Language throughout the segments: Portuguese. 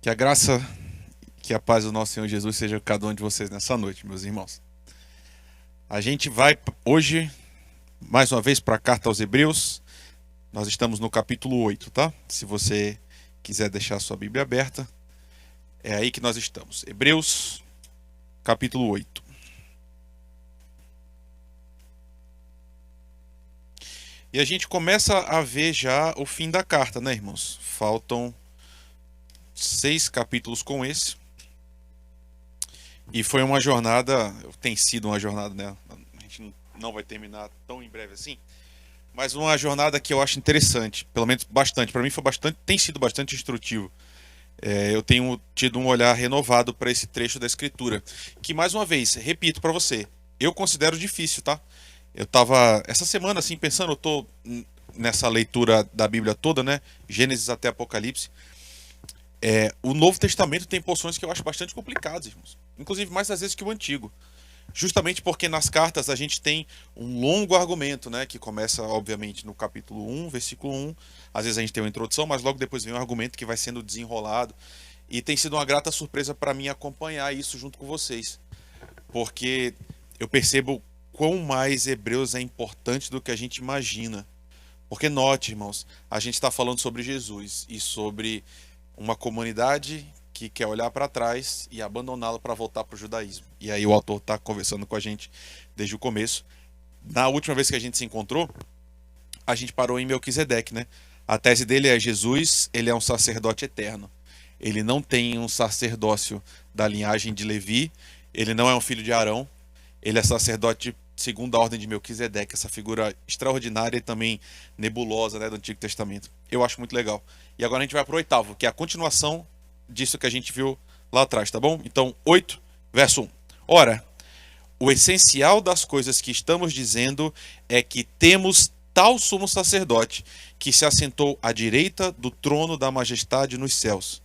Que a graça, que a paz do nosso Senhor Jesus seja com cada um de vocês nessa noite, meus irmãos. A gente vai hoje, mais uma vez, para a carta aos Hebreus. Nós estamos no capítulo 8, tá? Se você quiser deixar a sua Bíblia aberta, é aí que nós estamos. Hebreus, capítulo 8. E a gente começa a ver já o fim da carta, né, irmãos? Faltam 6 capítulos com esse. E foi uma jornada, tem sido uma jornada, né? A gente não vai terminar tão em breve assim, mas uma jornada que eu acho interessante, pelo menos bastante. Para mim foi bastante, tem sido bastante instrutivo. Eu tenho tido um olhar renovado para esse trecho da Escritura, que mais uma vez, repito para você, eu considero difícil, tá? Eu tava essa semana assim pensando, eu tô nessa leitura da Bíblia toda, né? Gênesis até Apocalipse. O Novo Testamento tem porções que eu acho bastante complicadas, irmãos. Inclusive mais às vezes que o Antigo. Justamente porque nas cartas a gente tem um longo argumento, né? Que começa, obviamente, no capítulo 1, versículo 1. Às vezes a gente tem uma introdução, mas logo depois vem um argumento que vai sendo desenrolado. E tem sido uma grata surpresa para mim acompanhar isso junto com vocês. Porque eu percebo quão mais Hebreus é importante do que a gente imagina. Porque note, irmãos, a gente está falando sobre Jesus e sobre uma comunidade que quer olhar para trás e abandoná-lo para voltar para o judaísmo. E aí o autor está conversando com a gente desde o começo. Na última vez que a gente se encontrou, a gente parou em Melquisedeque, né? A tese dele é: Jesus, ele é um sacerdote eterno. Ele não tem um sacerdócio da linhagem de Levi, ele não é um filho de Arão, ele é sacerdote segundo a ordem de Melquisedeque, essa figura extraordinária e também nebulosa, né, do Antigo Testamento. Eu acho muito legal. E agora a gente vai para o oitavo, que é a continuação disso que a gente viu lá atrás, tá bom? Então, 8, verso 1. Ora, o essencial das coisas que estamos dizendo é que temos tal sumo sacerdote que se assentou à direita do trono da majestade nos céus,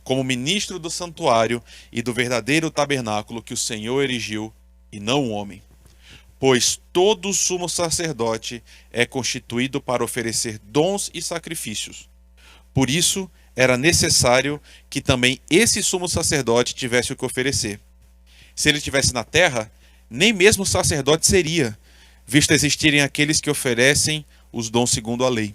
como ministro do santuário e do verdadeiro tabernáculo que o Senhor erigiu, e não o homem. Pois todo sumo sacerdote é constituído para oferecer dons e sacrifícios. Por isso, era necessário que também esse sumo sacerdote tivesse o que oferecer. Se ele estivesse na terra, nem mesmo sacerdote seria, visto existirem aqueles que oferecem os dons segundo a lei.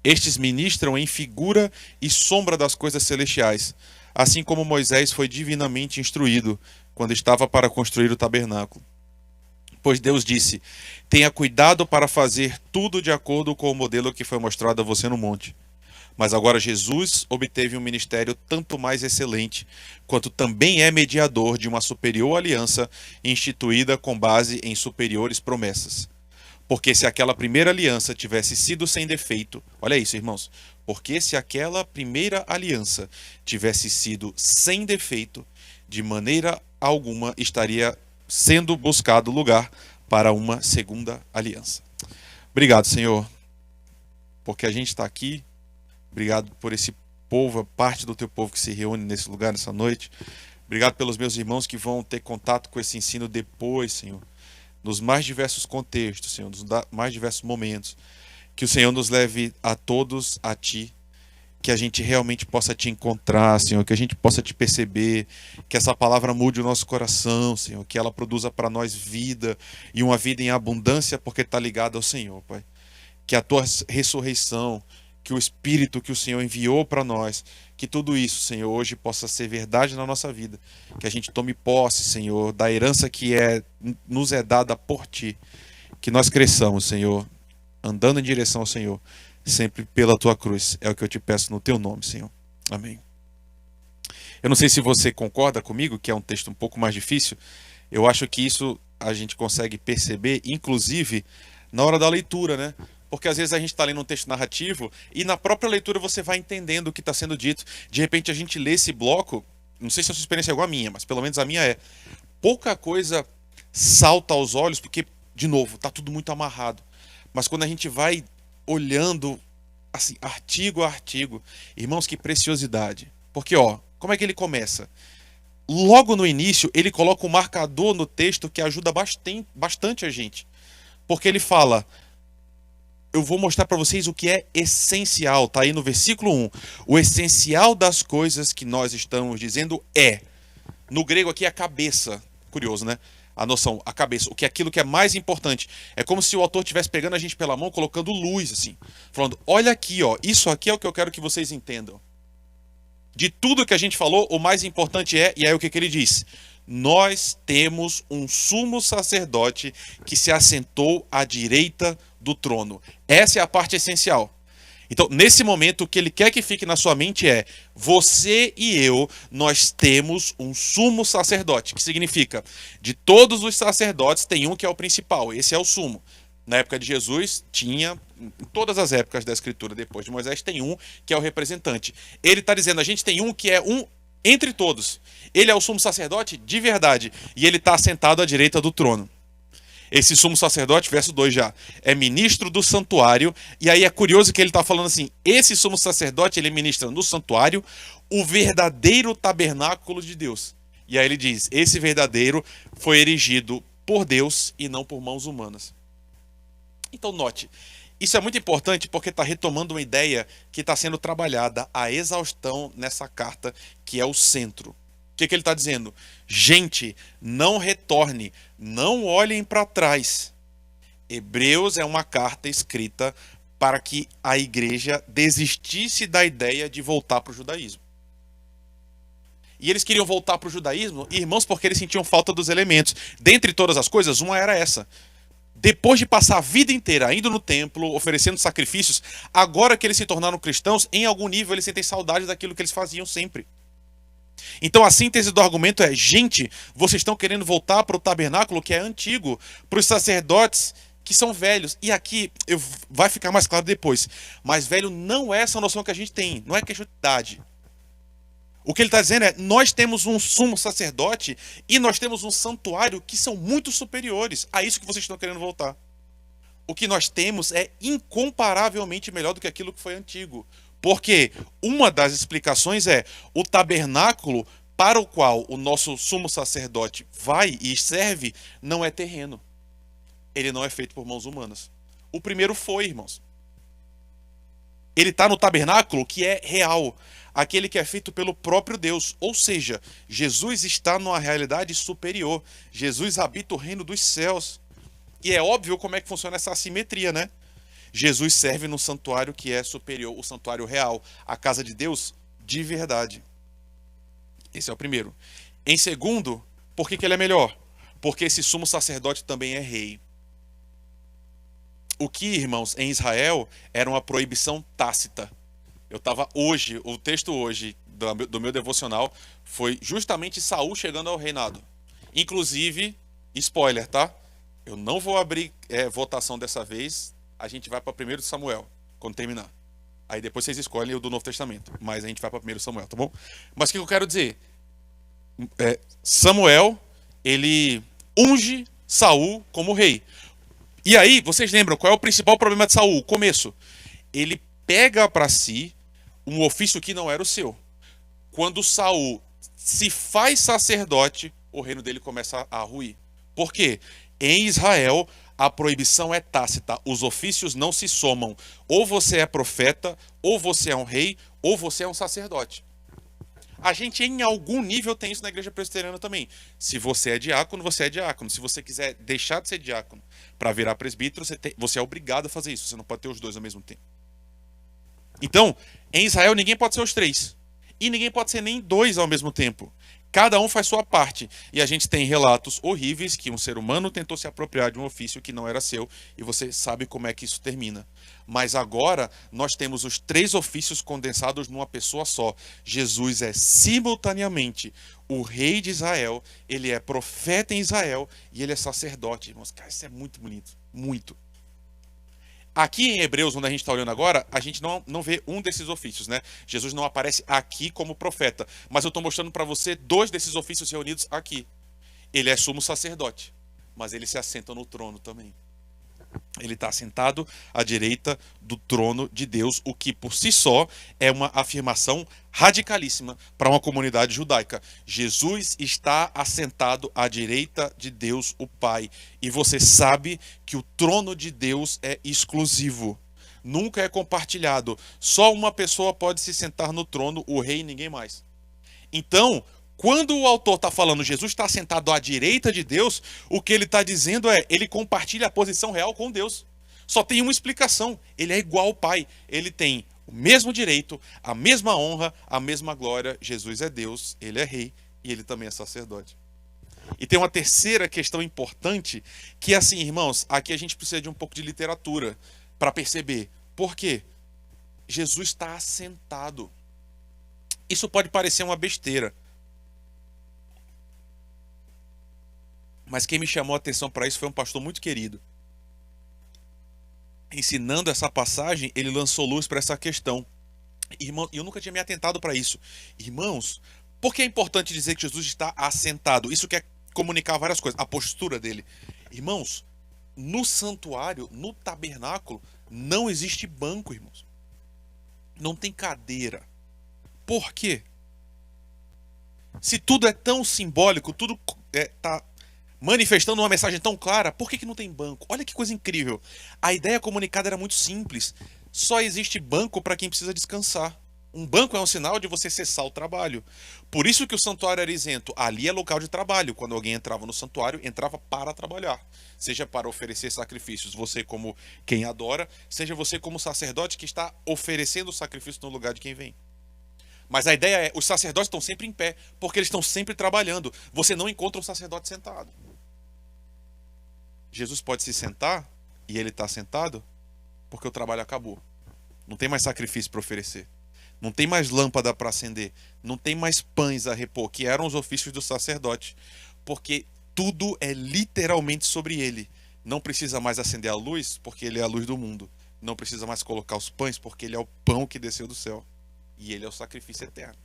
Estes ministram em figura e sombra das coisas celestiais, assim como Moisés foi divinamente instruído quando estava para construir o tabernáculo. Pois Deus disse: tenha cuidado para fazer tudo de acordo com o modelo que foi mostrado a você no monte. Mas agora Jesus obteve um ministério tanto mais excelente, quanto também é mediador de uma superior aliança instituída com base em superiores promessas. Porque se aquela primeira aliança tivesse sido sem defeito, olha isso, irmãos, porque se aquela primeira aliança tivesse sido sem defeito, de maneira alguma estaria sendo buscado lugar para uma segunda aliança. Obrigado, Senhor, porque a gente está aqui. Obrigado por esse povo, parte do teu povo que se reúne nesse lugar nessa noite. Obrigado pelos meus irmãos que vão ter contato com esse ensino depois, Senhor, nos mais diversos contextos, Senhor, nos mais diversos momentos. Que o Senhor nos leve a todos a Ti, que a gente realmente possa Te encontrar, Senhor, que a gente possa Te perceber, que essa palavra mude o nosso coração, Senhor, que ela produza para nós vida e uma vida em abundância porque está ligada ao Senhor, Pai. Que a Tua ressurreição, que o Espírito que o Senhor enviou para nós, que tudo isso, Senhor, hoje possa ser verdade na nossa vida. Que a gente tome posse, Senhor, da herança que nos é dada por Ti. Que nós cresçamos, Senhor, andando em direção ao Senhor, sempre pela Tua cruz. É o que eu te peço no Teu nome, Senhor. Amém. Eu não sei se você concorda comigo, que é um texto um pouco mais difícil. Eu acho que isso a gente consegue perceber, inclusive, na hora da leitura, né? Porque às vezes a gente está lendo um texto narrativo e na própria leitura você vai entendendo o que está sendo dito. De repente a gente lê esse bloco, não sei se a sua experiência é igual à minha, mas pelo menos a minha é. Pouca coisa salta aos olhos, porque, de novo, está tudo muito amarrado. Mas quando a gente vai olhando, assim, artigo a artigo, irmãos, que preciosidade. Porque, ó, como é que ele começa? Logo no início, ele coloca um marcador no texto que ajuda bastante a gente. Porque ele fala: eu vou mostrar para vocês o que é essencial, tá aí no versículo 1. O essencial das coisas que nós estamos dizendo é, no grego aqui é a cabeça. Curioso, né? A noção, a cabeça, o que é aquilo que é mais importante. É como se o autor estivesse pegando a gente pela mão, colocando luz, assim. Falando, olha aqui, ó, isso aqui é o que eu quero que vocês entendam. De tudo que a gente falou, o mais importante é, e aí o que ele diz? Nós temos um sumo sacerdote que se assentou à direita do trono. Essa é a parte essencial. Então, nesse momento, o que ele quer que fique na sua mente é: você e eu, nós temos um sumo sacerdote, que significa, de todos os sacerdotes, tem um que é o principal, esse é o sumo. Na época de Jesus, tinha, em todas as épocas da Escritura, depois de Moisés, tem um que é o representante. Ele está dizendo, a gente tem um que é um entre todos. Ele é o sumo sacerdote de verdade, e ele está assentado à direita do trono. Esse sumo sacerdote, verso 2 já, é ministro do santuário. E aí é curioso que ele está falando assim, esse sumo sacerdote, ele ministra no santuário o verdadeiro tabernáculo de Deus. E aí ele diz, esse verdadeiro foi erigido por Deus e não por mãos humanas. Então note, isso é muito importante porque está retomando uma ideia que está sendo trabalhada a exaustão nessa carta, que é o centro. O que ele está dizendo? Gente, não retorne, não olhem para trás. Hebreus é uma carta escrita para que a igreja desistisse da ideia de voltar para o judaísmo. E eles queriam voltar para o judaísmo, irmãos, porque eles sentiam falta dos elementos. Dentre todas as coisas, uma era essa. Depois de passar a vida inteira indo no templo, oferecendo sacrifícios, agora que eles se tornaram cristãos, em algum nível eles sentem saudade daquilo que eles faziam sempre. Então a síntese do argumento é, gente, vocês estão querendo voltar para o tabernáculo que é antigo, para os sacerdotes que são velhos. E aqui vai ficar mais claro depois. Mas velho não é essa noção que a gente tem, não é questão de idade. O que ele está dizendo é, nós temos um sumo sacerdote e nós temos um santuário que são muito superiores a isso que vocês estão querendo voltar. O que nós temos é incomparavelmente melhor do que aquilo que foi antigo. Porque uma das explicações é o tabernáculo para o qual o nosso sumo sacerdote vai e serve não é terreno. Ele não é feito por mãos humanas. O primeiro foi, irmãos. Ele está no tabernáculo que é real, aquele que é feito pelo próprio Deus. Ou seja, Jesus está numa realidade superior. Jesus habita o reino dos céus. E é óbvio como é que funciona essa assimetria, né? Jesus serve no santuário que é superior, o santuário real, a casa de Deus de verdade. Esse é o primeiro. Em segundo, por que ele é melhor? Porque esse sumo sacerdote também é rei. O que, irmãos, em Israel era uma proibição tácita. Eu estava hoje, o texto hoje do meu devocional foi justamente Saul chegando ao reinado. Inclusive, spoiler, tá? Eu não vou abrir votação dessa vez. A gente vai para 1 Samuel, quando terminar. Aí depois vocês escolhem o do Novo Testamento. Mas a gente vai para 1 Samuel, tá bom? Mas o que eu quero dizer? Samuel, ele unge Saul como rei. E aí, vocês lembram qual é o principal problema de Saul? O começo. Ele pega para si um ofício que não era o seu. Quando Saul se faz sacerdote, o reino dele começa a ruir. Por quê? Em Israel, a proibição é tácita. Os ofícios não se somam. Ou você é profeta, ou você é um rei, ou você é um sacerdote. A gente, em algum nível, tem isso na igreja presbiteriana também. Se você é diácono, você é diácono. Se você quiser deixar de ser diácono para virar presbítero, você é obrigado a fazer isso. Você não pode ter os dois ao mesmo tempo. Então, em Israel, ninguém pode ser os três. E ninguém pode ser nem dois ao mesmo tempo. Cada um faz sua parte. E a gente tem relatos horríveis que um ser humano tentou se apropriar de um ofício que não era seu. E você sabe como é que isso termina. Mas agora nós temos os três ofícios condensados numa pessoa só. Jesus é simultaneamente o rei de Israel, ele é profeta em Israel e ele é sacerdote. Irmãos, cara, isso é muito bonito. Muito. Aqui em Hebreus, onde a gente está olhando agora, a gente não vê um desses ofícios, né? Jesus não aparece aqui como profeta, mas eu estou mostrando para você dois desses ofícios reunidos aqui. Ele é sumo sacerdote, mas ele se assenta no trono também. Ele está sentado à direita do trono de Deus, o que por si só é uma afirmação radicalíssima para uma comunidade judaica. Jesus está assentado à direita de Deus, o Pai. E você sabe que o trono de Deus é exclusivo. Nunca é compartilhado. Só uma pessoa pode se sentar no trono, o rei e ninguém mais. Então, quando o autor está falando Jesus está sentado à direita de Deus, o que ele está dizendo é, ele compartilha a posição real com Deus. Só tem uma explicação, ele é igual ao Pai. Ele tem o mesmo direito, a mesma honra, a mesma glória. Jesus é Deus, ele é rei e ele também é sacerdote. E tem uma terceira questão importante, que é assim, irmãos, aqui a gente precisa de um pouco de literatura para perceber. Por quê? Jesus está assentado. Isso pode parecer uma besteira. Mas quem me chamou a atenção para isso foi um pastor muito querido. Ensinando essa passagem, ele lançou luz para essa questão. Irmão, eu nunca tinha me atentado para isso. Irmãos, por que é importante dizer que Jesus está assentado? Isso quer comunicar várias coisas. A postura dele. Irmãos, no santuário, no tabernáculo, não existe banco, irmãos. Não tem cadeira. Por quê? Se tudo é tão simbólico, tudo está manifestando uma mensagem tão clara, por que não tem banco? Olha que coisa incrível. A ideia comunicada era muito simples. Só existe banco para quem precisa descansar. Um banco é um sinal de você cessar o trabalho. Por isso que o santuário era isento. Ali é local de trabalho. Quando alguém entrava no santuário, entrava para trabalhar. Seja para oferecer sacrifícios, você como quem adora, seja você como sacerdote que está oferecendo o sacrifício no lugar de quem vem. Mas a ideia é, os sacerdotes estão sempre em pé, porque eles estão sempre trabalhando. Você não encontra um sacerdote sentado. Jesus pode se sentar, e ele está sentado, porque o trabalho acabou. Não tem mais sacrifício para oferecer. Não tem mais lâmpada para acender. Não tem mais pães a repor, que eram os ofícios do sacerdote. Porque tudo é literalmente sobre ele. Não precisa mais acender a luz, porque ele é a luz do mundo. Não precisa mais colocar os pães, porque ele é o pão que desceu do céu. E ele é o sacrifício eterno.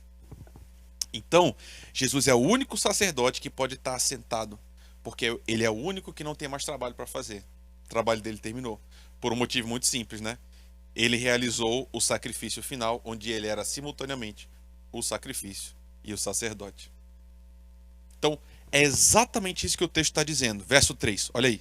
Então, Jesus é o único sacerdote que pode estar assentado, porque ele é o único que não tem mais trabalho para fazer. O trabalho dele terminou. Por um motivo muito simples, né? Ele realizou o sacrifício final, onde ele era simultaneamente o sacrifício e o sacerdote. Então, é exatamente isso que o texto está dizendo. Verso 3, olha aí.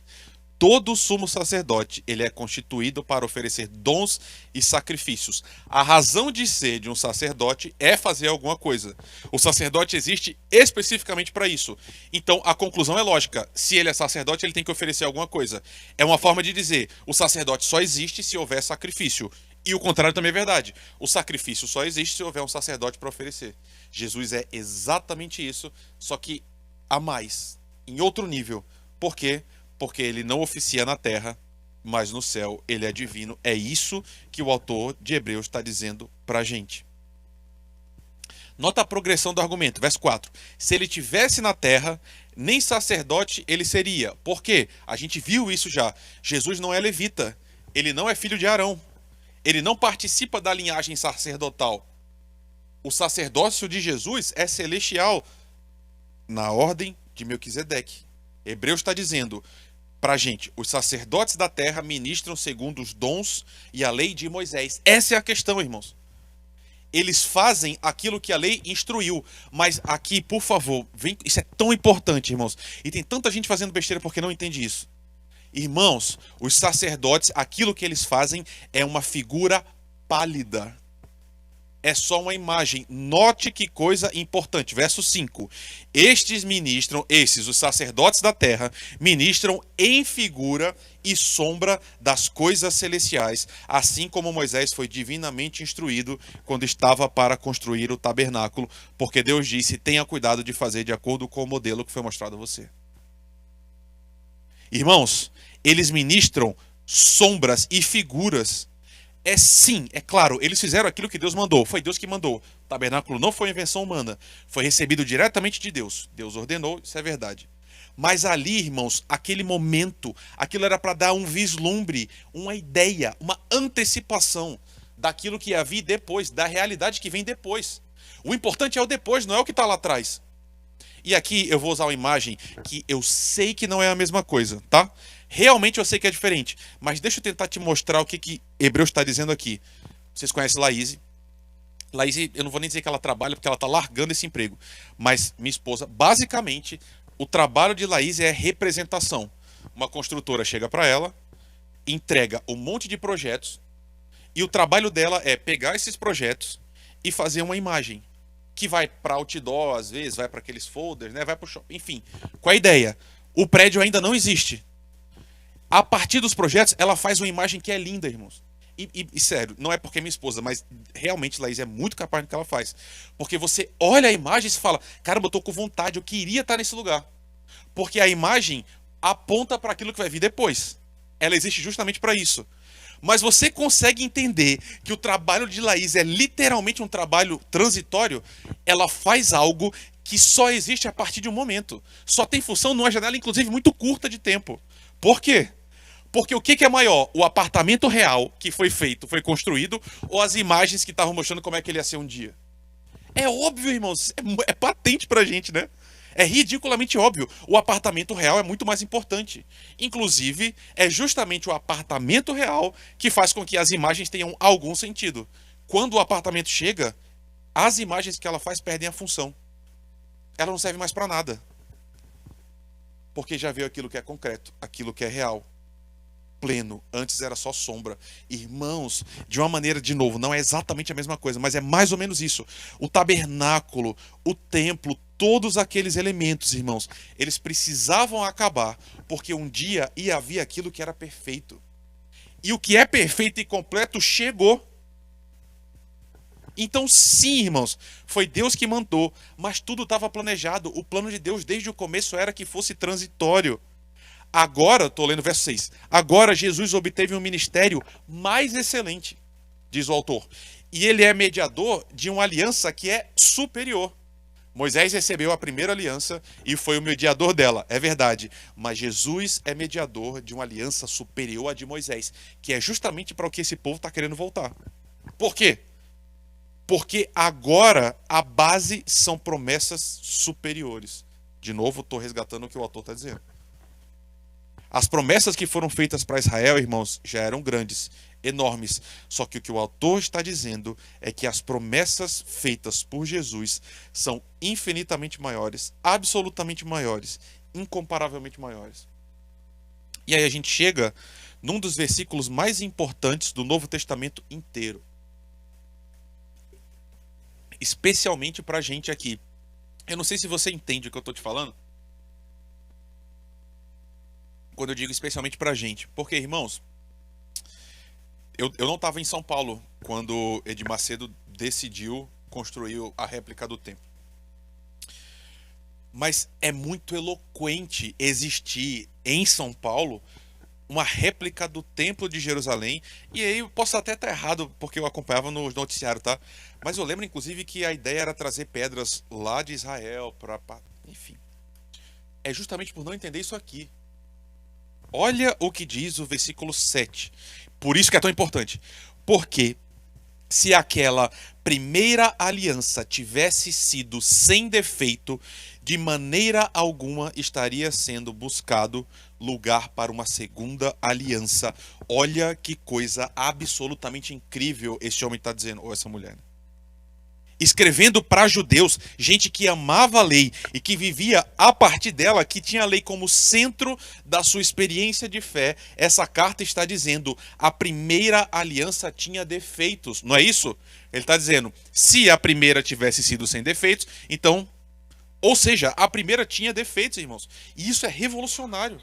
Todo sumo sacerdote, ele é constituído para oferecer dons e sacrifícios. A razão de ser de um sacerdote é fazer alguma coisa. O sacerdote existe especificamente para isso. Então, a conclusão é lógica. Se ele é sacerdote, ele tem que oferecer alguma coisa. É uma forma de dizer, o sacerdote só existe se houver sacrifício. E o contrário também é verdade. O sacrifício só existe se houver um sacerdote para oferecer. Jesus é exatamente isso, só que a mais, em outro nível. Por quê? Porque ele não oficia na terra, mas no céu ele é divino. É isso que o autor de Hebreus está dizendo para a gente. Nota a progressão do argumento, verso 4. Se ele tivesse na terra, nem sacerdote ele seria. Por quê? A gente viu isso já. Jesus não é levita. Ele não é filho de Arão. Ele não participa da linhagem sacerdotal. O sacerdócio de Jesus é celestial, na ordem de Melquisedeque. Hebreus está dizendo para a gente, os sacerdotes da terra ministram segundo os dons e a lei de Moisés. Essa é a questão, irmãos. Eles fazem aquilo que a lei instruiu. Mas aqui, por favor, vem, isso é tão importante, irmãos. E tem tanta gente fazendo besteira porque não entende isso. Irmãos, os sacerdotes, aquilo que eles fazem é uma figura pálida. É só uma imagem. Note que coisa importante. Verso 5. Estes ministram, os sacerdotes da terra, ministram em figura e sombra das coisas celestiais, assim como Moisés foi divinamente instruído quando estava para construir o tabernáculo, porque Deus disse, tenha cuidado de fazer de acordo com o modelo que foi mostrado a você. Irmãos, eles ministram sombras e figuras. É sim, é claro, eles fizeram aquilo que Deus mandou, foi Deus que mandou. O tabernáculo não foi invenção humana, foi recebido diretamente de Deus. Deus ordenou, isso é verdade. Mas ali, irmãos, aquele momento, aquilo era para dar um vislumbre, uma ideia, uma antecipação daquilo que ia vir depois, da realidade que vem depois. O importante é o depois, não é o que está lá atrás. E aqui eu vou usar uma imagem que eu sei que não é a mesma coisa, tá? Realmente eu sei que é diferente, mas deixa eu tentar te mostrar o que Hebreus está dizendo aqui. Vocês conhecem Laís? Laís, eu não vou nem dizer que ela trabalha, porque ela está largando esse emprego. Mas minha esposa, basicamente, o trabalho de Laís é representação. Uma construtora chega para ela, entrega um monte de projetos, e o trabalho dela é pegar esses projetos e fazer uma imagem. Que vai para outdoor, às vezes, vai para aqueles folders, né? Vai para o shopping, enfim. Qual é a ideia? O prédio ainda não existe. A partir dos projetos, ela faz uma imagem que é linda, irmãos. E sério, não é porque é minha esposa, mas realmente Laís é muito capaz do que ela faz. Porque você olha a imagem e se fala, caramba, eu tô com vontade, eu queria estar nesse lugar. Porque a imagem aponta para aquilo que vai vir depois. Ela existe justamente para isso. Mas você consegue entender que o trabalho de Laís é literalmente um trabalho transitório? Ela faz algo que só existe a partir de um momento. Só tem função numa janela, inclusive, muito curta de tempo. Por quê? Porque o que é maior? O apartamento real que foi feito, foi construído, ou as imagens que estavam mostrando como é que ele ia ser um dia? É óbvio, irmãos. É patente pra gente, né? É ridiculamente óbvio. O apartamento real é muito mais importante. Inclusive, é justamente o apartamento real que faz com que as imagens tenham algum sentido. Quando o apartamento chega, as imagens que ela faz perdem a função. Ela não serve mais para nada. Porque já veio aquilo que é concreto, aquilo que é real. Pleno, antes era só sombra. Irmãos, de uma maneira, de novo, não é exatamente a mesma coisa, mas é mais ou menos isso. O tabernáculo, o templo, todos aqueles elementos, irmãos, eles precisavam acabar, porque um dia ia haver aquilo que era perfeito. E o que é perfeito e completo chegou. Então, sim, irmãos, foi Deus que mandou, mas tudo estava planejado. O plano de Deus desde o começo era que fosse transitório. Agora, estou lendo o verso 6. Agora Jesus obteve um ministério mais excelente, diz o autor. E ele é mediador de uma aliança que é superior. Moisés recebeu a primeira aliança e foi o mediador dela, é verdade. Mas Jesus é mediador de uma aliança superior à de Moisés, que é justamente para o que esse povo está querendo voltar. Por quê? Porque agora a base são promessas superiores. De novo, estou resgatando o que o autor está dizendo. As promessas que foram feitas para Israel, irmãos, já eram grandes, enormes. Só que o que o autor está dizendo é que as promessas feitas por Jesus são infinitamente maiores, absolutamente maiores, incomparavelmente maiores. E aí a gente chega num dos versículos mais importantes do Novo Testamento inteiro. Especialmente para a gente aqui. Eu não sei se você entende o que eu estou te falando. Quando eu digo especialmente pra gente. Porque, irmãos, eu não estava em São Paulo quando Edir Macedo decidiu construir a réplica do templo. Mas é muito eloquente existir em São Paulo uma réplica do Templo de Jerusalém. E aí eu posso até estar errado, porque eu acompanhava no noticiário, tá? Mas eu lembro, inclusive, que a ideia era trazer pedras lá de Israel enfim. É justamente por não entender isso aqui. Olha o que diz o versículo 7. Por isso que é tão importante. Porque se aquela primeira aliança tivesse sido sem defeito, de maneira alguma estaria sendo buscado lugar para uma segunda aliança. Olha que coisa absolutamente incrível esse homem está dizendo, ou essa mulher. Escrevendo para judeus, gente que amava a lei e que vivia a partir dela, que tinha a lei como centro da sua experiência de fé. Essa carta está dizendo, a primeira aliança tinha defeitos, não é isso? Ele está dizendo, se a primeira tivesse sido sem defeitos, então, ou seja, a primeira tinha defeitos, irmãos. E isso é revolucionário.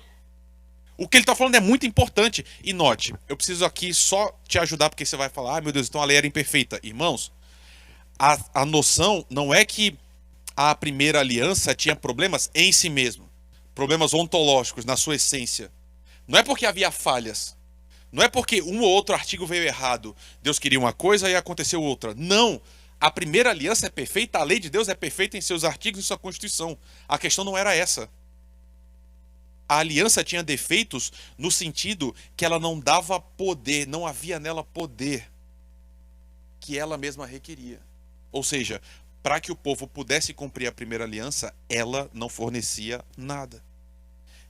O que ele está falando é muito importante. E note, eu preciso aqui só te ajudar, porque você vai falar, ah, meu Deus, então a lei era imperfeita. Irmãos, a noção não é que a primeira aliança tinha problemas em si mesmo, problemas ontológicos na sua essência. Não é porque havia falhas, não é porque um ou outro artigo veio errado, Deus queria uma coisa e aconteceu outra. Não, a primeira aliança é perfeita, a lei de Deus é perfeita em seus artigos e sua Constituição. A questão não era essa. A aliança tinha defeitos no sentido que ela não dava poder, não havia nela poder que ela mesma requeria. Ou seja, para que o povo pudesse cumprir a primeira aliança, ela não fornecia nada.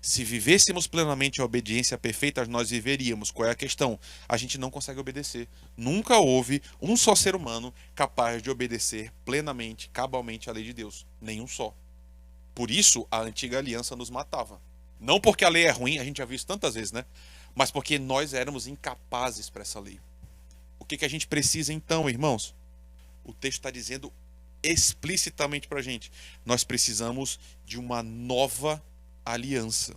Se vivêssemos plenamente a obediência perfeita, nós viveríamos. Qual é a questão? A gente não consegue obedecer. Nunca houve um só ser humano capaz de obedecer plenamente, cabalmente à lei de Deus. Nenhum só. Por isso, a antiga aliança nos matava. Não porque a lei é ruim, a gente já viu isso tantas vezes, né? Mas porque nós éramos incapazes para essa lei. O que a gente precisa então, irmãos? O texto está dizendo explicitamente para a gente. Nós precisamos de uma nova aliança.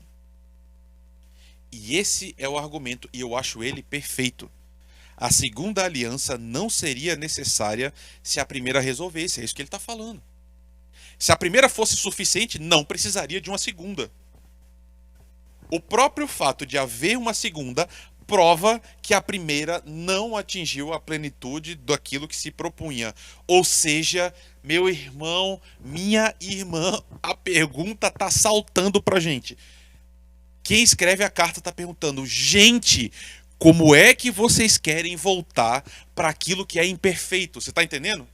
E esse é o argumento, e eu acho ele perfeito. A segunda aliança não seria necessária se a primeira resolvesse. É isso que ele está falando. Se a primeira fosse suficiente, não precisaria de uma segunda. O próprio fato de haver uma segunda prova que a primeira não atingiu a plenitude daquilo que se propunha. Ou seja, meu irmão, minha irmã, a pergunta está saltando para a gente. Quem escreve a carta está perguntando, gente, como é que vocês querem voltar para aquilo que é imperfeito? Você está entendendo?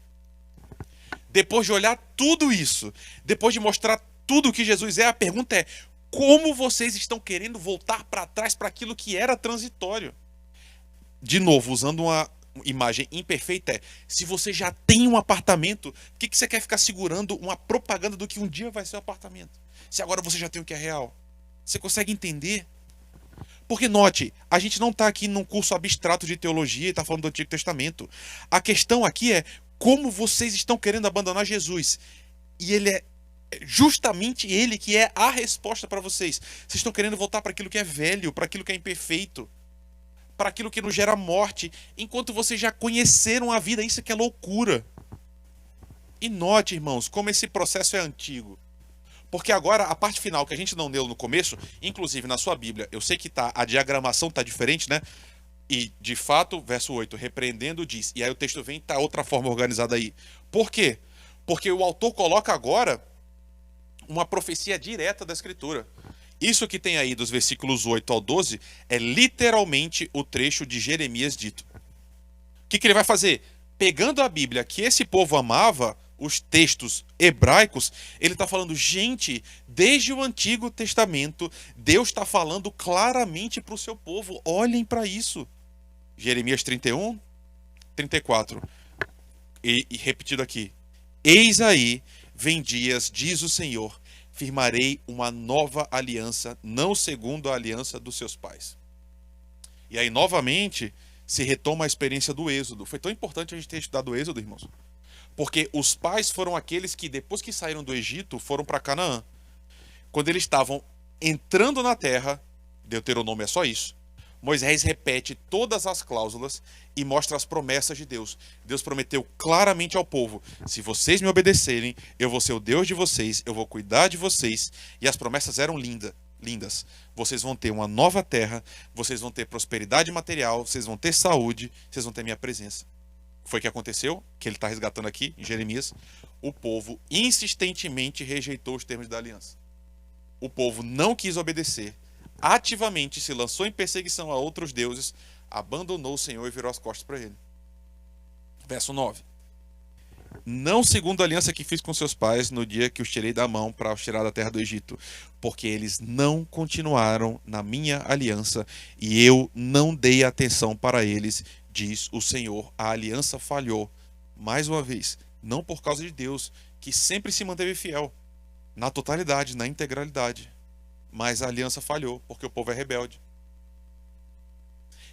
Depois de olhar tudo isso, depois de mostrar tudo o que Jesus é, a pergunta é, como vocês estão querendo voltar para trás para aquilo que era transitório? De novo, usando uma imagem imperfeita, é, se você já tem um apartamento, por que você quer ficar segurando uma propaganda do que um dia vai ser o apartamento? Se agora você já tem o que é real. Você consegue entender? Porque note, a gente não está aqui num curso abstrato de teologia e está falando do Antigo Testamento. A questão aqui é como vocês estão querendo abandonar Jesus. E ele é justamente ele que é a resposta para vocês. Vocês estão querendo voltar para aquilo que é velho, para aquilo que é imperfeito, para aquilo que nos gera morte, enquanto vocês já conheceram a vida. Isso que é loucura. E note, irmãos, como esse processo é antigo. Porque agora, a parte final que a gente não leu no começo, inclusive na sua Bíblia, eu sei que a diagramação tá diferente, né? E, de fato, verso 8, repreendendo diz. E aí o texto vem, tá outra forma organizada aí. Por quê? Porque o autor coloca agora uma profecia direta da Escritura. Isso que tem aí dos versículos 8 ao 12 é literalmente o trecho de Jeremias dito. O que ele vai fazer? Pegando a Bíblia que esse povo amava, os textos hebraicos, ele está falando, gente, desde o Antigo Testamento, Deus está falando claramente para o seu povo, olhem para isso. Jeremias 31, 34. E repetido aqui, eis aí, vem dias, diz o Senhor, firmarei uma nova aliança, não segundo a aliança dos seus pais. E aí, novamente, se retoma a experiência do Êxodo. Foi tão importante a gente ter estudado o Êxodo, irmãos. Porque os pais foram aqueles que, depois que saíram do Egito, foram para Canaã. Quando eles estavam entrando na terra, Deuteronômio é só isso, Moisés repete todas as cláusulas e mostra as promessas de Deus. Deus prometeu claramente ao povo, se vocês me obedecerem, eu vou ser o Deus de vocês, eu vou cuidar de vocês. E as promessas eram lindas. Vocês vão ter uma nova terra, vocês vão ter prosperidade material, vocês vão ter saúde, vocês vão ter minha presença. Foi o que aconteceu, que ele está resgatando aqui em Jeremias. O povo insistentemente rejeitou os termos da aliança. O povo não quis obedecer, ativamente se lançou em perseguição a outros deuses, abandonou o Senhor e virou as costas para ele. Verso 9. Não segundo a aliança que fiz com seus pais no dia que os tirei da mão para os tirar da terra do Egito, porque eles não continuaram na minha aliança e eu não dei atenção para eles, diz o Senhor. A aliança falhou, mais uma vez, não por causa de Deus, que sempre se manteve fiel, na totalidade, na integralidade. Mas a aliança falhou, porque o povo é rebelde.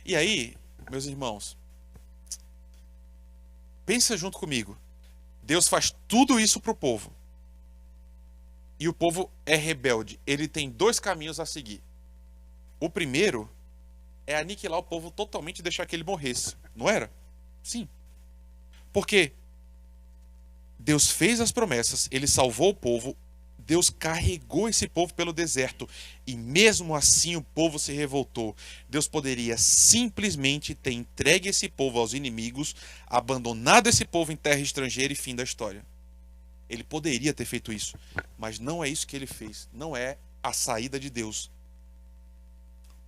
E aí, meus irmãos, pensa junto comigo. Deus faz tudo isso para o povo. E o povo é rebelde. Ele tem dois caminhos a seguir. O primeiro é aniquilar o povo totalmente e deixar que ele morresse. Não era? Sim. Porque Deus fez as promessas, ele salvou o povo, Deus carregou esse povo pelo deserto e mesmo assim o povo se revoltou. Deus poderia simplesmente ter entregue esse povo aos inimigos, abandonado esse povo em terra estrangeira e fim da história. Ele poderia ter feito isso, mas não é isso que ele fez. Não é a saída de Deus.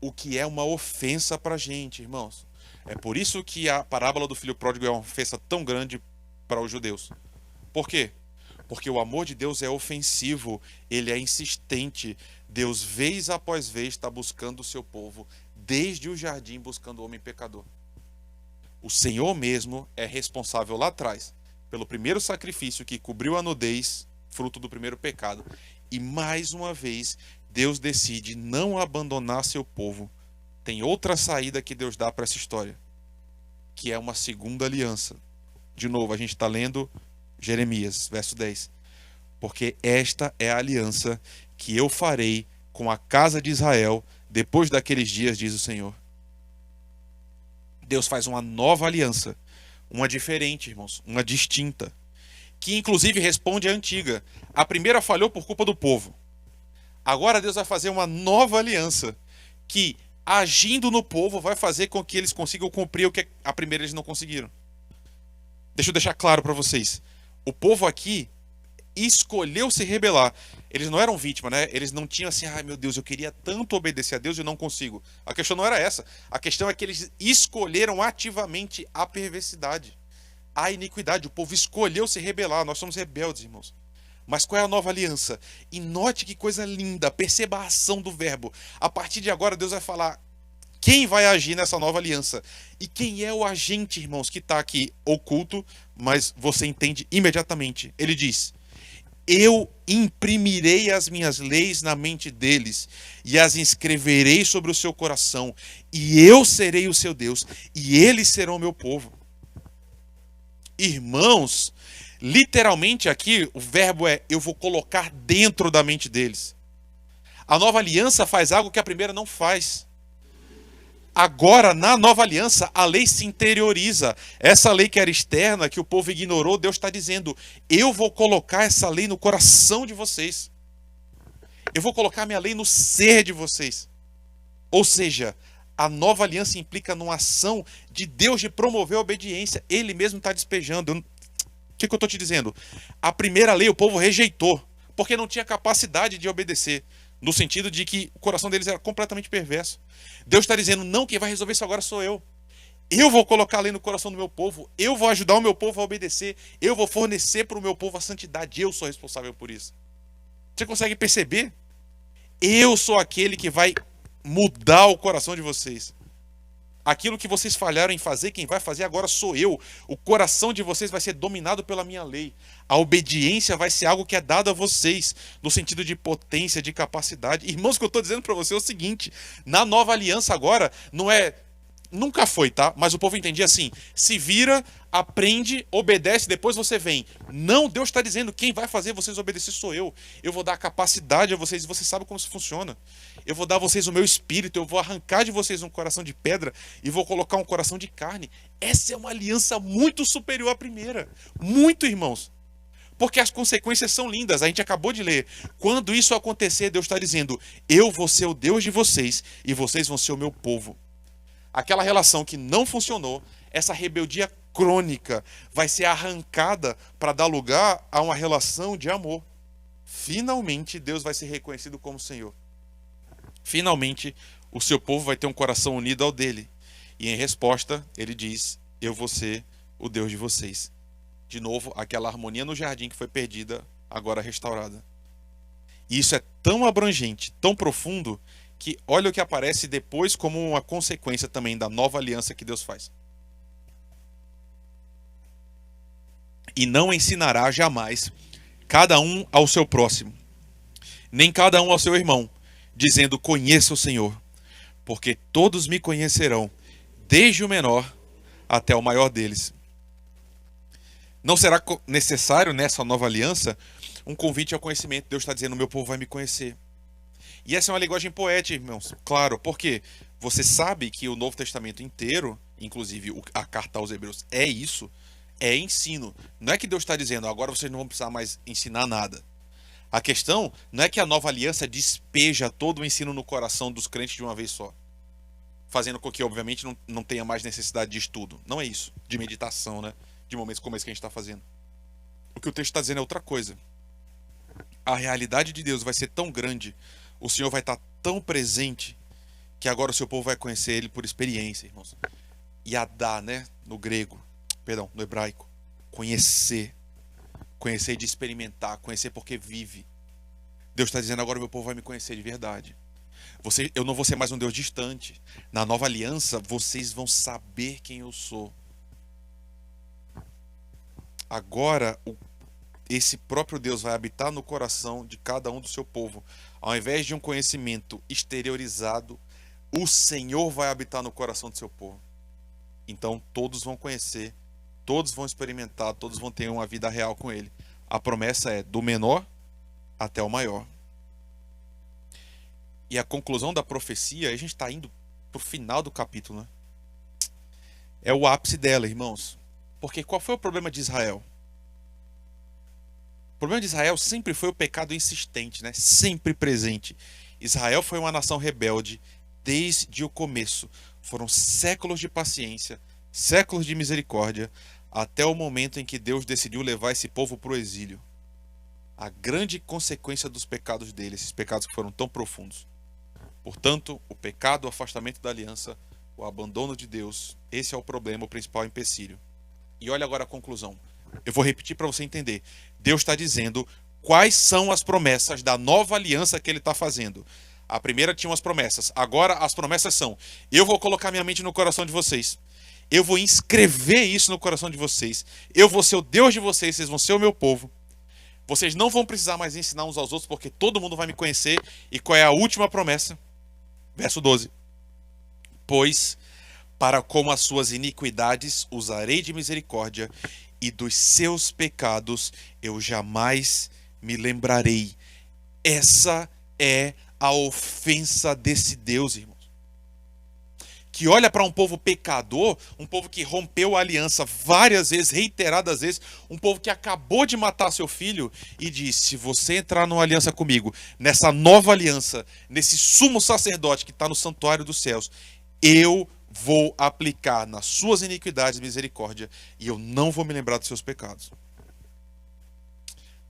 O que é uma ofensa para a gente, irmãos. É por isso que a parábola do filho pródigo é uma ofensa tão grande para os judeus. Por quê? Porque o amor de Deus é ofensivo, ele é insistente. Deus, vez após vez, está buscando o seu povo, desde o jardim, buscando o homem pecador. O Senhor mesmo é responsável lá atrás pelo primeiro sacrifício que cobriu a nudez, fruto do primeiro pecado. E mais uma vez, Deus decide não abandonar seu povo. Tem outra saída que Deus dá para essa história, que é uma segunda aliança. De novo, a gente está lendo Jeremias, verso 10. Porque esta é a aliança que eu farei com a casa de Israel depois daqueles dias, diz o Senhor. Deus faz uma nova aliança, uma diferente, irmãos, uma distinta, que inclusive responde à antiga. A primeira falhou por culpa do povo. Agora Deus vai fazer uma nova aliança, que, agindo no povo, vai fazer com que eles consigam cumprir o que a primeira eles não conseguiram. Deixa eu deixar claro para vocês. O povo aqui escolheu se rebelar. Eles não eram vítimas, né? Eles não tinham assim, ai meu Deus, eu queria tanto obedecer a Deus e não consigo. A questão não era essa. A questão é que eles escolheram ativamente a perversidade, a iniquidade. O povo escolheu se rebelar. Nós somos rebeldes, irmãos. Mas qual é a nova aliança? E note que coisa linda, perceba a ação do verbo. A partir de agora, Deus vai falar quem vai agir nessa nova aliança. E quem é o agente, irmãos, que está aqui oculto, mas você entende imediatamente. Ele diz: eu imprimirei as minhas leis na mente deles e as inscreverei sobre o seu coração, e eu serei o seu Deus, e eles serão o meu povo. Irmãos, literalmente aqui o verbo é eu vou colocar dentro da mente deles. A nova aliança faz algo que a primeira não faz. Agora, na nova aliança, a lei se interioriza. Essa lei que era externa, que o povo ignorou, Deus está dizendo: eu vou colocar essa lei no coração de vocês. Eu vou colocar minha lei no ser de vocês. Ou seja, a nova aliança implica numa ação de Deus de promover a obediência. Ele mesmo está despejando. O que eu estou te dizendo? A primeira lei o povo rejeitou, porque não tinha capacidade de obedecer. No sentido de que o coração deles era completamente perverso. Deus está dizendo: não, quem vai resolver isso agora sou eu. Eu vou colocar a lei no coração do meu povo. Eu vou ajudar o meu povo a obedecer. Eu vou fornecer para o meu povo a santidade. Eu sou responsável por isso. Você consegue perceber? Eu sou aquele que vai mudar o coração de vocês. Aquilo que vocês falharam em fazer, quem vai fazer agora sou eu. O coração de vocês vai ser dominado pela minha lei. A obediência vai ser algo que é dado a vocês, no sentido de potência, de capacidade. Irmãos, o que eu estou dizendo para você é o seguinte: na nova aliança agora, não é... Nunca foi, tá? Mas o povo entendia assim: se vira, aprende, obedece, depois você vem. Não, Deus está dizendo: quem vai fazer vocês obedecer sou eu. Eu vou dar capacidade a vocês, e vocês sabem como isso funciona. Eu vou dar a vocês o meu espírito, eu vou arrancar de vocês um coração de pedra e vou colocar um coração de carne. Essa é uma aliança muito superior à primeira. Muito, irmãos. Porque as consequências são lindas. A gente acabou de ler. Quando isso acontecer, Deus está dizendo: eu vou ser o Deus de vocês e vocês vão ser o meu povo. Aquela relação que não funcionou, essa rebeldia crônica, vai ser arrancada para dar lugar a uma relação de amor. Finalmente, Deus vai ser reconhecido como Senhor. Finalmente, o seu povo vai ter um coração unido ao dele. E em resposta, ele diz: eu vou ser o Deus de vocês. De novo, aquela harmonia no jardim que foi perdida, agora restaurada. E isso é tão abrangente, tão profundo, que olha o que aparece depois como uma consequência também da nova aliança que Deus faz. E não ensinará jamais cada um ao seu próximo, nem cada um ao seu irmão, dizendo: conheça o Senhor, porque todos me conhecerão, desde o menor até o maior deles. Não será necessário nessa nova aliança um convite ao conhecimento. Deus está dizendo: meu povo vai me conhecer. E essa é uma linguagem poética, irmãos. Claro, porque você sabe que o Novo Testamento inteiro, inclusive a carta aos Hebreus, é isso, é ensino. Não é que Deus está dizendo: agora vocês não vão precisar mais ensinar nada. A questão não é que a nova aliança despeja todo o ensino no coração dos crentes de uma vez só, fazendo com que, obviamente, não tenha mais necessidade de estudo. Não é isso, de meditação, né? De momentos como esse que a gente está fazendo. O que o texto está dizendo é outra coisa. A realidade de Deus vai ser tão grande, o Senhor vai estar tão presente, que agora o seu povo vai conhecer Ele por experiência, irmãos. Yadá, né? No grego, perdão, no hebraico. Conhecer. Conhecer de experimentar, conhecer porque vive. Deus está dizendo agora: meu povo vai me conhecer de verdade. Eu não vou ser mais um Deus distante. Na nova aliança, vocês vão saber quem eu sou. Agora, esse próprio Deus vai habitar no coração de cada um do seu povo. Ao invés de um conhecimento exteriorizado, o Senhor vai habitar no coração do seu povo. Então todos vão conhecer, todos vão experimentar, todos vão ter uma vida real com Ele. A promessa é do menor até o maior. E a conclusão da profecia, a gente está indo para o final do capítulo, né? É o ápice dela, irmãos. Porque qual foi o problema de Israel? O problema de Israel sempre foi o pecado insistente, né? Sempre presente. Israel foi uma nação rebelde desde o começo. Foram séculos de paciência, séculos de misericórdia, até o momento em que Deus decidiu levar esse povo para o exílio. A grande consequência dos pecados deles, esses pecados que foram tão profundos. Portanto, o pecado, o afastamento da aliança, o abandono de Deus, esse é o problema, o principal empecilho. E olha agora a conclusão. Eu vou repetir para você entender. Deus está dizendo quais são as promessas da nova aliança que Ele está fazendo. A primeira tinha umas promessas. Agora as promessas são: eu vou colocar minha mente no coração de vocês. Eu vou inscrever isso no coração de vocês. Eu vou ser o Deus de vocês, vocês vão ser o meu povo. Vocês não vão precisar mais ensinar uns aos outros, porque todo mundo vai me conhecer. E qual é a última promessa? Verso 12. Pois, para com as suas iniquidades usarei de misericórdia, e dos seus pecados eu jamais me lembrarei. Essa é a ofensa desse Deus, irmãos. Que olha para um povo pecador, um povo que rompeu a aliança várias vezes, reiteradas vezes, um povo que acabou de matar seu filho e diz: se você entrar numa aliança comigo, nessa nova aliança, nesse sumo sacerdote que está no santuário dos céus, eu vou aplicar nas suas iniquidades misericórdia e eu não vou me lembrar dos seus pecados.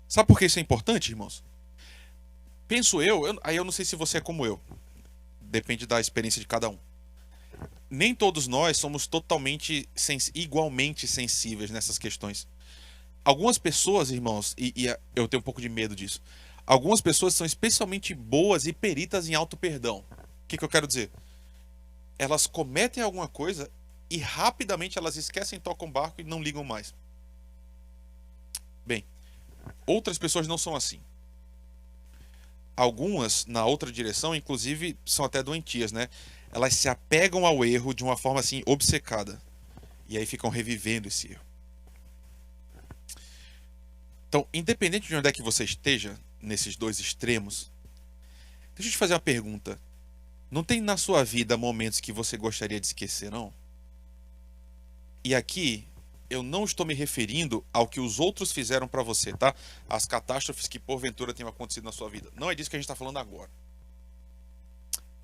Sabe por que isso é importante, irmãos? Penso aí eu não sei se você é como eu. Depende da experiência de cada um. Nem todos nós somos totalmente, igualmente sensíveis nessas questões. Algumas pessoas, irmãos, e eu tenho um pouco de medo disso, algumas pessoas são especialmente boas e peritas em auto-perdão. O que eu quero dizer? Elas cometem alguma coisa e rapidamente elas esquecem, tocam o barco e não ligam mais. Bem, outras pessoas não são assim. Algumas, na outra direção, inclusive, são até doentias, né? Elas se apegam ao erro de uma forma assim obcecada. E aí ficam revivendo esse erro. Então, independente de onde é que você esteja, nesses dois extremos, deixa eu te fazer uma pergunta. Não tem na sua vida momentos que você gostaria de esquecer, não? E aqui, eu não estou me referindo ao que os outros fizeram para você, tá? As catástrofes que porventura tenham acontecido na sua vida. Não é disso que a gente está falando agora.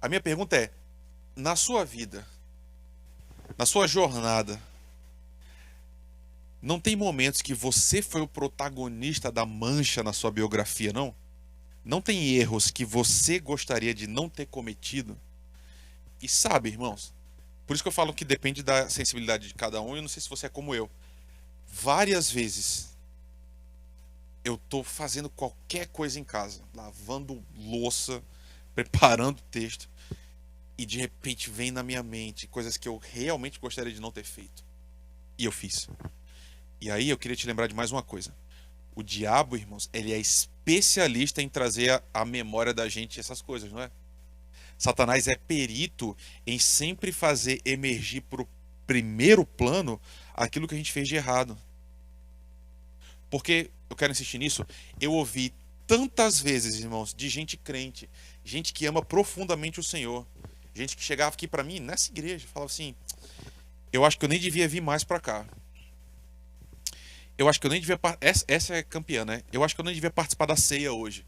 A minha pergunta é: na sua vida, na sua jornada, não tem momentos que você foi o protagonista da mancha na sua biografia, não? Não tem erros que você gostaria de não ter cometido? E sabe, irmãos, por isso que eu falo que depende da sensibilidade de cada um, e eu não sei se você é como eu. Várias vezes eu tô fazendo qualquer coisa em casa, lavando louça, preparando texto, e de repente vem na minha mente coisas que eu realmente gostaria de não ter feito. E eu fiz. E aí eu queria te lembrar de mais uma coisa. O diabo, irmãos, ele é especialista em trazer à memória da gente essas coisas, não é? Satanás é perito em sempre fazer emergir para o primeiro plano aquilo que a gente fez de errado. Porque, eu quero insistir nisso, eu ouvi tantas vezes, irmãos, de gente crente, gente que ama profundamente o Senhor, gente que chegava aqui para mim, nessa igreja, falava assim: eu acho que eu nem devia vir mais para cá. Eu acho que eu nem devia... Essa é campeã, né? Eu acho que eu nem devia participar da ceia hoje.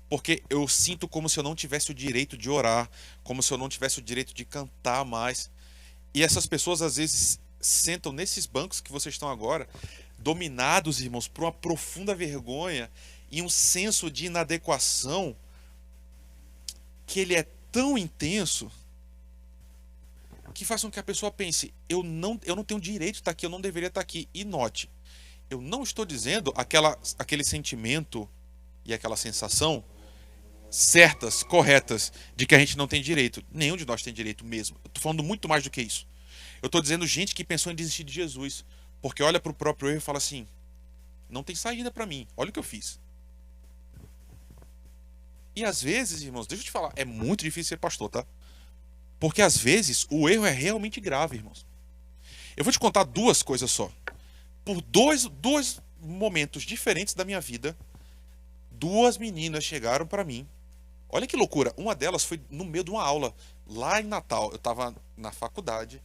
Porque eu sinto como se eu não tivesse o direito de orar, como se eu não tivesse o direito de cantar mais. E essas pessoas, às vezes, sentam nesses bancos que vocês estão agora, dominados, irmãos, por uma profunda vergonha e um senso de inadequação que ele é tão intenso que faz com que a pessoa pense: eu não tenho direito de estar aqui, eu não deveria estar aqui. E note, Eu não estou dizendo aquele sentimento e aquela sensação certas, corretas, de que a gente não tem direito. Nenhum de nós tem direito mesmo. Eu estou falando muito mais do que isso. Eu estou dizendo gente que pensou em desistir de Jesus, porque olha para o próprio erro e fala assim: não tem saída para mim, olha o que eu fiz. E às vezes, irmãos, deixa eu te falar, é muito difícil ser pastor, tá? Porque às vezes o erro é realmente grave, irmãos. Eu vou te contar duas coisas só. Por dois momentos diferentes da minha vida, duas meninas chegaram para mim. Olha que loucura, uma delas foi no meio de uma aula, lá em Natal. Eu estava na faculdade,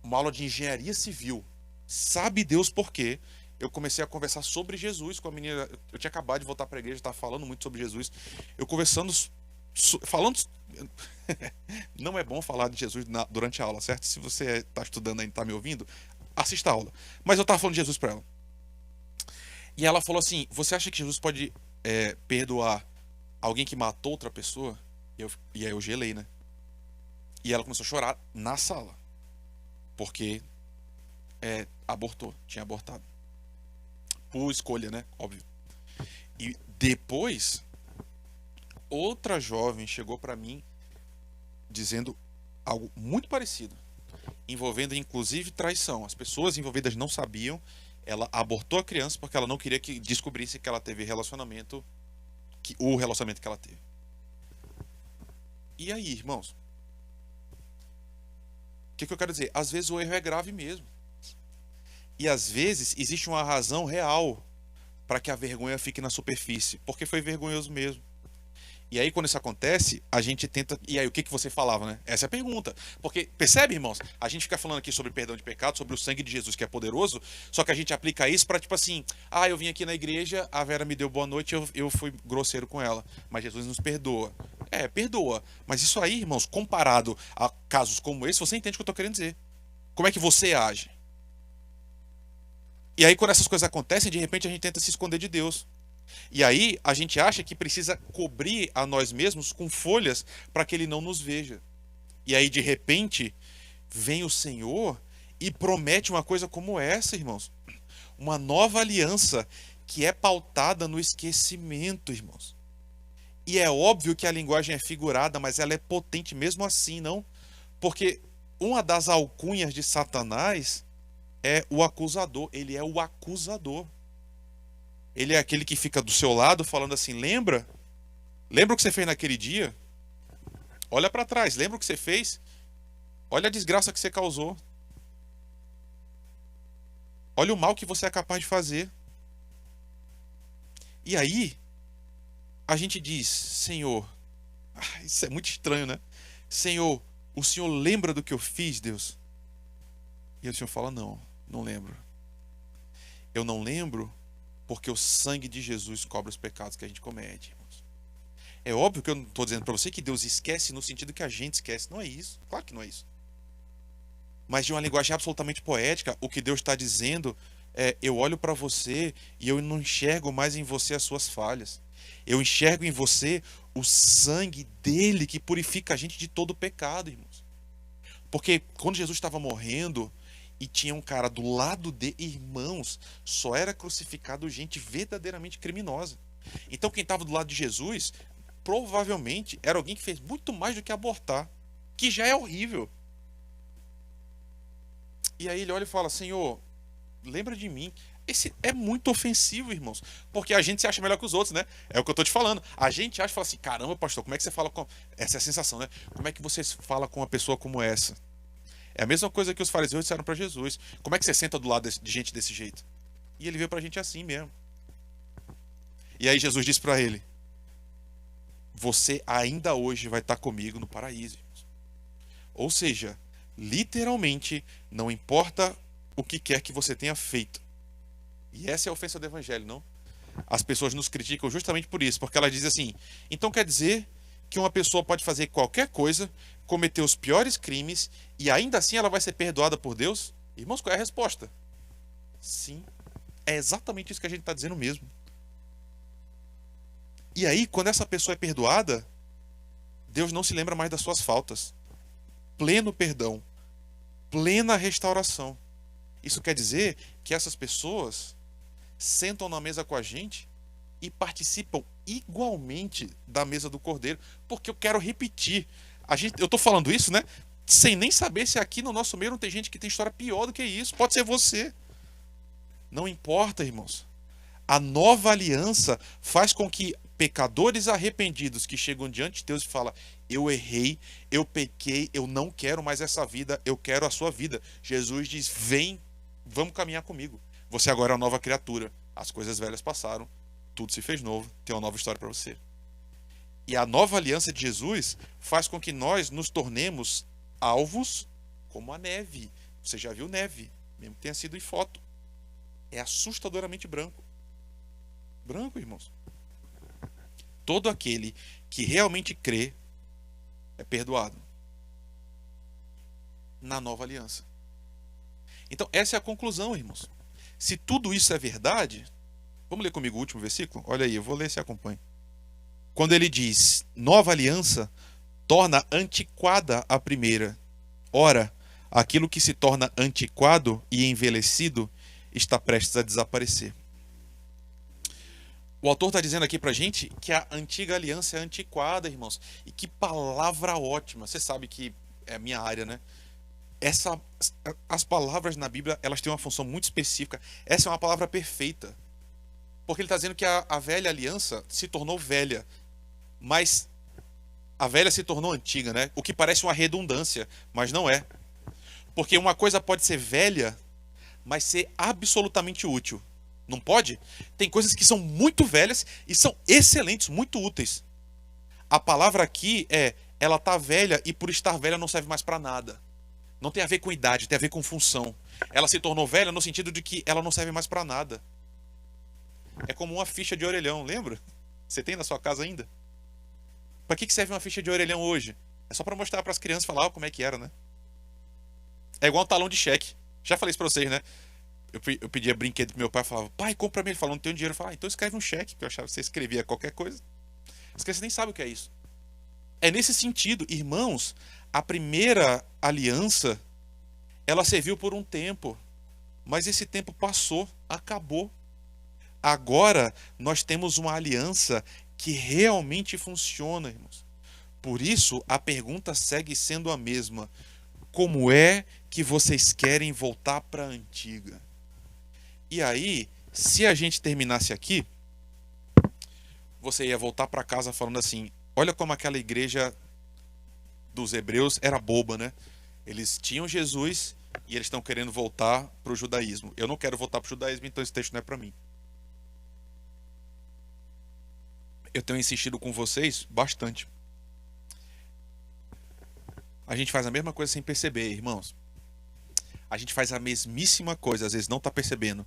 uma aula de engenharia civil. Sabe Deus por quê? Eu comecei a conversar sobre Jesus com a menina. Eu tinha acabado de voltar para a igreja, estava falando muito sobre Jesus. Eu conversando, falando. Não é bom falar de Jesus durante a aula, certo? Se você está estudando ainda, está me ouvindo, assista a aula. Mas eu estava falando de Jesus para ela. E ela falou assim: você acha que Jesus pode perdoar alguém que matou outra pessoa? E aí eu gelei, né? E ela começou a chorar na sala. Porque abortou, tinha abortado. Por escolha, né? Óbvio. E depois, outra jovem chegou pra mim dizendo algo muito parecido, envolvendo inclusive traição. As pessoas envolvidas não sabiam. Ela abortou a criança porque ela não queria que descobrisse que ela teve relacionamento, o relacionamento que ela teve. E aí, irmãos? O que eu quero dizer? Às vezes o erro é grave mesmo. E às vezes existe uma razão real para que a vergonha fique na superfície, porque foi vergonhoso mesmo. E aí, quando isso acontece, a gente tenta. E aí, o que você falava, né? Essa é a pergunta. Porque, percebe, irmãos? A gente fica falando aqui sobre perdão de pecado, sobre o sangue de Jesus que é poderoso, só que a gente aplica isso para, tipo assim, eu vim aqui na igreja, a Vera me deu boa noite, eu fui grosseiro com ela. Mas Jesus nos perdoa. Perdoa. Mas isso aí, irmãos, comparado a casos como esse, você entende o que eu tô querendo dizer. Como é que você age? E aí, quando essas coisas acontecem, de repente a gente tenta se esconder de Deus. E aí a gente acha que precisa cobrir a nós mesmos com folhas para que ele não nos veja. E aí de repente vem o Senhor e promete uma coisa como essa, irmãos. Uma nova aliança que é pautada no esquecimento, irmãos. E é óbvio que a linguagem é figurada, mas ela é potente mesmo assim, não? Porque uma das alcunhas de Satanás é o acusador. Ele é o acusador. Ele é aquele que fica do seu lado falando assim: lembra? Lembra o que você fez naquele dia? Olha para trás, lembra o que você fez? Olha a desgraça que você causou. Olha o mal que você é capaz de fazer. E aí, a gente diz: Senhor, isso é muito estranho, né? Senhor, o Senhor lembra do que eu fiz, Deus? E o Senhor fala: não, não lembro. Eu não lembro porque o sangue de Jesus cobre os pecados que a gente comete, irmãos. É óbvio que eu não estou dizendo para você que Deus esquece no sentido que a gente esquece. Não é isso. Claro que não é isso. Mas de uma linguagem absolutamente poética, o que Deus está dizendo é: eu olho para você e eu não enxergo mais em você as suas falhas. Eu enxergo em você o sangue dele que purifica a gente de todo pecado, irmãos. Porque quando Jesus estava morrendo e tinha um cara do lado de irmãos, só era crucificado gente verdadeiramente criminosa. Então quem estava do lado de Jesus provavelmente era alguém que fez muito mais do que abortar, que já é horrível. E aí ele olha e fala: Senhor, lembra de mim. Esse é muito ofensivo, irmãos, porque a gente se acha melhor que os outros, né? É o que eu tô te falando. A gente acha e fala assim: caramba, pastor, como é que você fala com. Essa é a sensação, né? Como é que você fala com uma pessoa como essa? É a mesma coisa que os fariseus disseram para Jesus: como é que você senta do lado de gente desse jeito? E ele veio pra gente assim mesmo. E aí Jesus disse para ele: você ainda hoje vai estar comigo no paraíso, irmãos. Ou seja, literalmente, não importa o que quer que você tenha feito. E essa é a ofensa do evangelho, não? As pessoas nos criticam justamente por isso, porque elas dizem assim: então quer dizer que uma pessoa pode fazer qualquer coisa, cometer os piores crimes e ainda assim ela vai ser perdoada por Deus? Irmãos, qual é a resposta? Sim, é exatamente isso que a gente está dizendo mesmo. E aí, quando essa pessoa é perdoada, Deus não se lembra mais das suas faltas. Pleno perdão, plena restauração. Isso quer dizer que essas pessoas sentam na mesa com a gente e participam igualmente da mesa do Cordeiro, porque eu quero repetir. Eu tô falando isso, né? Sem nem saber se aqui no nosso meio não tem gente que tem história pior do que isso. Pode ser você. Não importa, irmãos. A nova aliança faz com que pecadores arrependidos que chegam diante de Deus e falam: eu errei, eu pequei, eu não quero mais essa vida, eu quero a sua vida. Jesus diz: vem, vamos caminhar comigo. Você agora é uma nova criatura. As coisas velhas passaram, tudo se fez novo, tem uma nova história para você. E a nova aliança de Jesus faz com que nós nos tornemos alvos como a neve. Você já viu neve, mesmo que tenha sido em foto. É assustadoramente branco. Branco, irmãos. Todo aquele que realmente crê é perdoado na nova aliança. Então, essa é a conclusão, irmãos. Se tudo isso é verdade, vamos ler comigo o último versículo? Olha aí, eu vou ler, se acompanha. Quando ele diz: nova aliança torna antiquada a primeira. Ora, aquilo que se torna antiquado e envelhecido está prestes a desaparecer. O autor está dizendo aqui pra gente que a antiga aliança é antiquada, irmãos. E que palavra ótima. Você sabe que é a minha área, né? As palavras na Bíblia, elas têm uma função muito específica. Essa é uma palavra perfeita. Porque ele está dizendo que a velha aliança se tornou velha. Mas a velha se tornou antiga, né? O que parece uma redundância, mas não é. Porque uma coisa pode ser velha, mas ser absolutamente útil. Não pode? Tem coisas que são muito velhas e são excelentes, muito úteis. A palavra aqui é: ela tá velha e por estar velha não serve mais para nada. Não tem a ver com idade, tem a ver com função. Ela se tornou velha no sentido de que ela não serve mais para nada. É como uma ficha de orelhão, lembra? Você tem na sua casa ainda? Para que serve uma ficha de orelhão hoje? É só para mostrar para as crianças, falar como é que era, né? É igual um talão de cheque. Já falei isso para vocês, né? Eu pedia brinquedo pro meu pai, falava: pai, compra pra mim. Ele falou: não tenho dinheiro. Eu falava: então escreve um cheque, que eu achava que você escrevia qualquer coisa. As crianças nem sabem o que é isso. É nesse sentido, irmãos, a primeira aliança, ela serviu por um tempo, mas esse tempo passou, acabou. Agora nós temos uma aliança que realmente funciona, irmãos. Por isso, a pergunta segue sendo a mesma: como é que vocês querem voltar para a antiga? E aí, se a gente terminasse aqui, você ia voltar para casa falando assim: olha como aquela igreja dos hebreus era boba, né? Eles tinham Jesus e eles estão querendo voltar para o judaísmo. Eu não quero voltar para o judaísmo, então esse texto não é para mim. Eu tenho insistido com vocês bastante. A gente faz a mesma coisa sem perceber, irmãos. A gente faz a mesmíssima coisa, às vezes não está percebendo.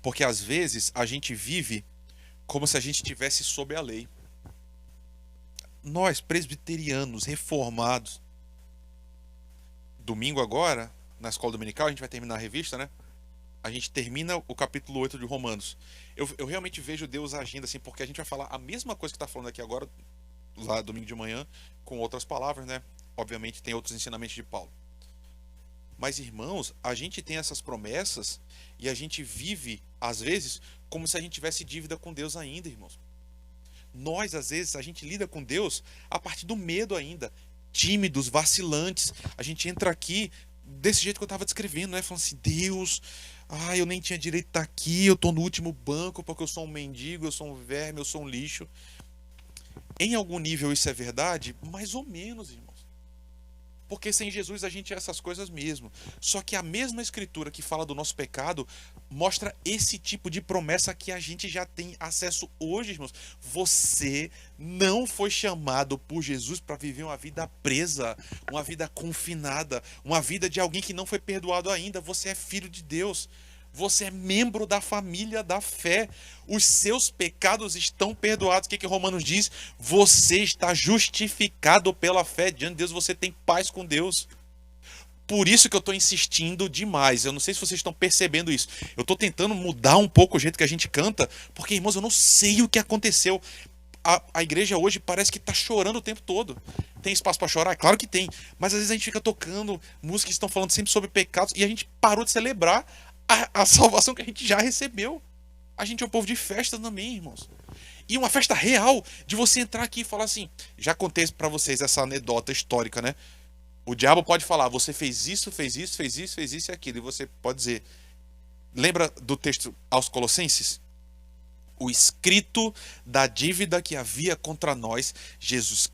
Porque às vezes a gente vive como se a gente estivesse sob a lei. Nós, presbiterianos, reformados. Domingo agora, na escola dominical, a gente vai terminar a revista, né? A gente termina o capítulo 8 de Romanos. Eu realmente vejo Deus agindo assim, porque a gente vai falar a mesma coisa que está falando aqui agora, lá domingo de manhã, com outras palavras, né? Obviamente tem outros ensinamentos de Paulo. Mas, irmãos, a gente tem essas promessas e a gente vive, às vezes, como se a gente tivesse dívida com Deus ainda, irmãos. Nós, às vezes, a gente lida com Deus a partir do medo ainda. Tímidos, vacilantes. A gente entra aqui desse jeito que eu estava descrevendo, né? Falando assim: Deus, eu nem tinha direito de estar aqui, eu estou no último banco porque eu sou um mendigo, eu sou um verme, eu sou um lixo. Em algum nível isso é verdade? Mais ou menos, irmãos. Porque sem Jesus a gente é essas coisas mesmo. Só que a mesma escritura que fala do nosso pecado mostra esse tipo de promessa que a gente já tem acesso hoje, irmãos. Você não foi chamado por Jesus para viver uma vida presa, uma vida confinada, uma vida de alguém que não foi perdoado ainda. Você é filho de Deus. Você é membro da família da fé. Os seus pecados estão perdoados. O que Romanos diz? Você está justificado pela fé diante de Deus. Você tem paz com Deus. Por isso que eu estou insistindo demais. Eu não sei se vocês estão percebendo isso. Eu estou tentando mudar um pouco o jeito que a gente canta, porque, irmãos, eu não sei o que aconteceu. A igreja hoje parece que está chorando o tempo todo. Tem espaço para chorar? Claro que tem. Mas às vezes a gente fica tocando músicas que estão falando sempre sobre pecados e a gente parou de celebrar a salvação que a gente já recebeu. A gente é um povo de festa também, irmãos. E uma festa real, de você entrar aqui e falar assim. Já contei pra vocês essa anedota histórica, né? O diabo pode falar, você fez isso, fez isso, fez isso, fez isso e aquilo. E você pode dizer. Lembra do texto aos Colossenses? O escrito da dívida que havia contra nós, Jesus